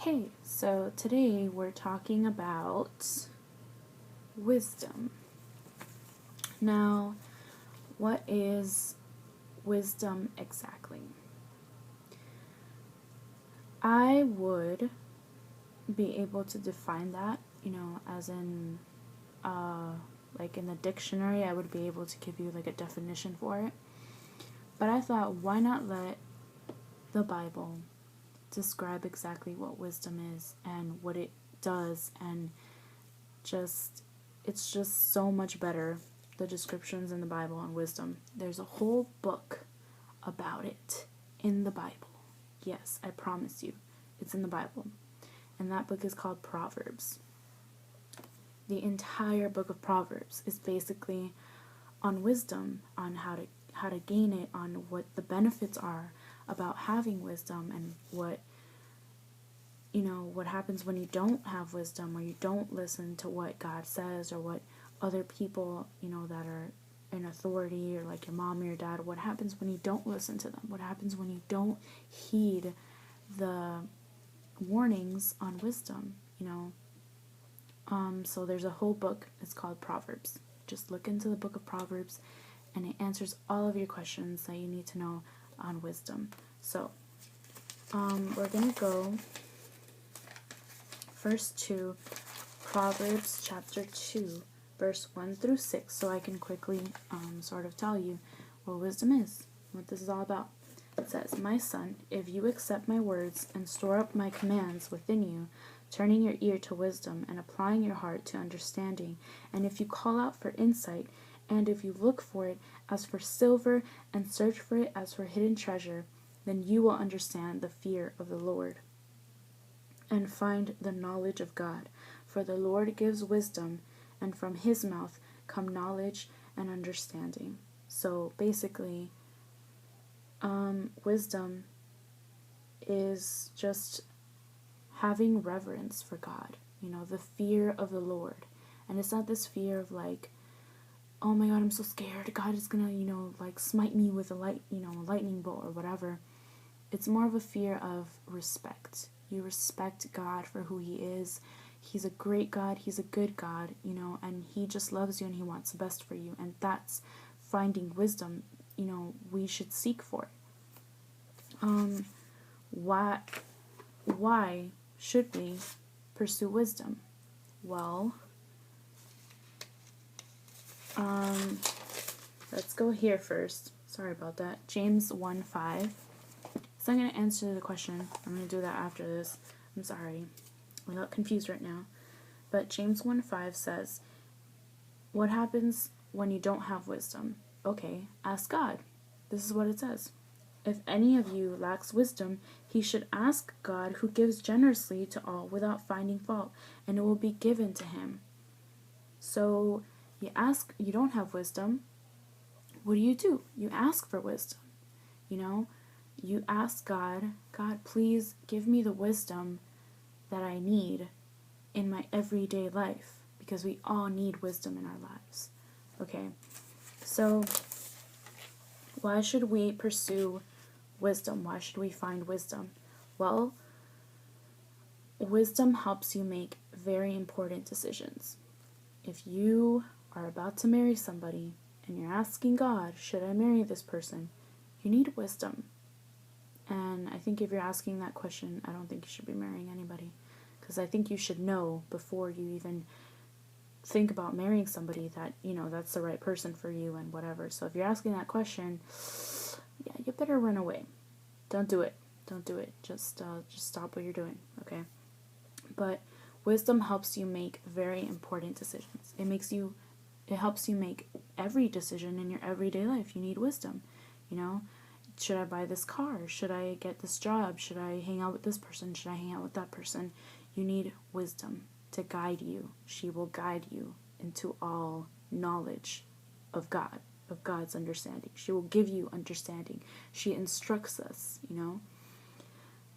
Hey, so today we're talking about wisdom. Now, what is wisdom exactly? I would be able to define that, as in, like in the dictionary, I would be able to give you like a definition for it. But I thought, why not let the Bible describe exactly what wisdom is and what it does, and it's just so much better, the descriptions in the Bible on wisdom. There's a whole book about it in the Bible. Yes, I promise you, it's in the Bible. And that book is called Proverbs. The entire book of Proverbs is basically on wisdom, on how to gain it, on what the benefits are about having wisdom, and what happens when you don't have wisdom, or you don't listen to what God says, or what other people, that are in authority, or like your mom or your dad. What happens when you don't listen to them? What happens when you don't heed the warnings on wisdom, So there's a whole book, it's called Proverbs. Just look into the book of Proverbs, and it answers all of your questions that you need to know on wisdom. So, we're going to go first to Proverbs chapter 2, verse 1 through 6, so I can quickly sort of tell you what wisdom is, what this is all about. It says, "My son, if you accept my words and store up my commands within you, turning your ear to wisdom and applying your heart to understanding, and if you call out for insight, and if you look for it as for silver and search for it as for hidden treasure, then you will understand the fear of the Lord and find the knowledge of God. For the Lord gives wisdom, and from his mouth come knowledge and understanding." So basically, wisdom is just having reverence for God, the fear of the Lord. And it's not this fear of like, oh my God, I'm so scared, God is gonna, like smite me with a lightning bolt or whatever. It's more of a fear of respect. You respect God for who he is. He's a great God, he's a good God, and he just loves you and he wants the best for you. And that's finding wisdom, we should seek for. Why should we pursue wisdom? Well, let's go here first. Sorry about that. James 1:5. So I'm going to answer the question. I'm going to do that after this. I'm sorry. I got confused right now. But James 1:5 says, "What happens when you don't have wisdom? Okay, ask God." This is what it says. "If any of you lacks wisdom, he should ask God, who gives generously to all without finding fault, and it will be given to him." So you don't have wisdom. What do? You ask for wisdom. You ask God, "God, please give me the wisdom that I need in my everyday life," because we all need wisdom in our lives. Okay, so why should we pursue wisdom? Why should we find wisdom? Well, wisdom helps you make very important decisions. If you are about to marry somebody and you're asking God, should I marry this person? You need wisdom. And I think if you're asking that question, I don't think you should be marrying anybody. Because I think you should know before you even think about marrying somebody that, that's the right person for you and whatever. So if you're asking that question, yeah, you better run away. Don't do it. Don't do it. Just stop what you're doing, okay? But wisdom helps you make very important decisions. It helps you make every decision in your everyday life. You need wisdom, Should I buy this car? Should I get this job? Should I hang out with this person? Should I hang out with that person? You need wisdom to guide you. She will guide you into all knowledge of God, of God's understanding. She will give you understanding. She instructs us,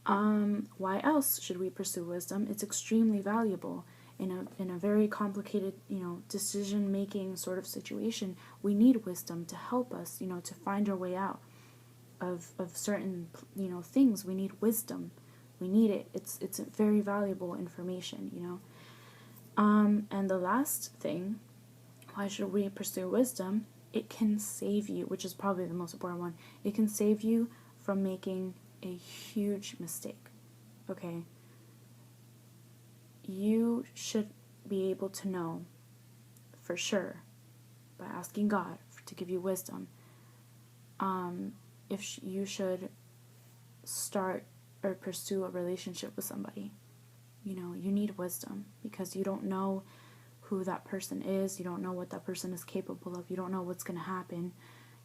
Why else should we pursue wisdom? It's extremely valuable in a very complicated, decision-making sort of situation. We need wisdom to help us, to find our way out of certain, things. We need wisdom We need it. It's very valuable information, you know. And the last thing, why should we pursue wisdom? It can save you, which is probably the most important one. It can save you from making a huge mistake. Okay? You should be able to know for sure, by asking God to give you wisdom, if you should start or pursue a relationship with somebody. You know, you need wisdom because you don't know who that person is. You don't know what that person is capable of. You don't know what's going to happen.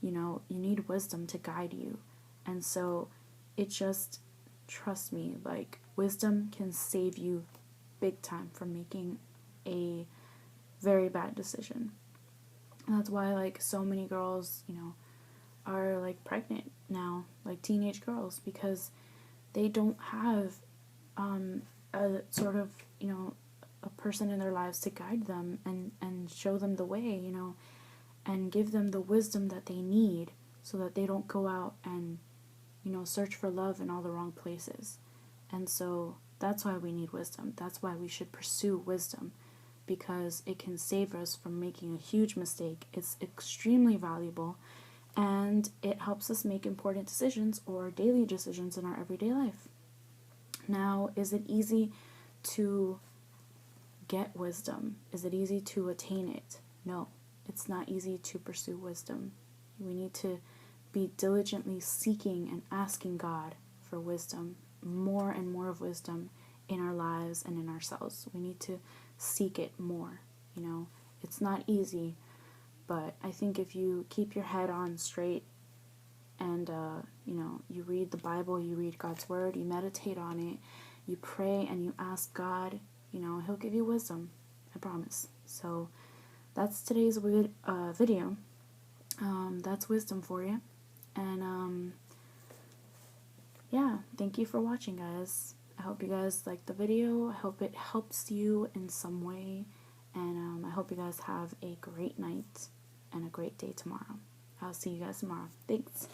You know, you need wisdom to guide you. And so it just, trust me, like, wisdom can save you big time from making a very bad decision. And that's why, like, so many girls, you know, are, like, pregnant now, like teenage girls, because they don't have a sort of, you know, a person in their lives to guide them and show them the way, you know, and give them the wisdom that they need so that they don't go out and, you know, search for love in all the wrong places. And so that's why we need wisdom. That's why we should pursue wisdom, because it can save us from making a huge mistake. It's extremely valuable, and it helps us make important decisions or daily decisions in our everyday life. Now, is it easy to get wisdom? Is it easy to attain it? No, it's not easy to pursue wisdom. We need to be diligently seeking and asking God for wisdom, more and more of wisdom in our lives and in ourselves. We need to seek it more, you know. It's not easy, but I think if you keep your head on straight and, you know, you read the Bible, you read God's Word, you meditate on it, you pray and you ask God, you know, He'll give you wisdom. I promise. So that's today's video. That's wisdom for you. And, yeah, thank you for watching, guys. I hope you guys liked the video. I hope it helps you in some way. And I hope you guys have a great night and a great day tomorrow. I'll see you guys tomorrow. Thanks.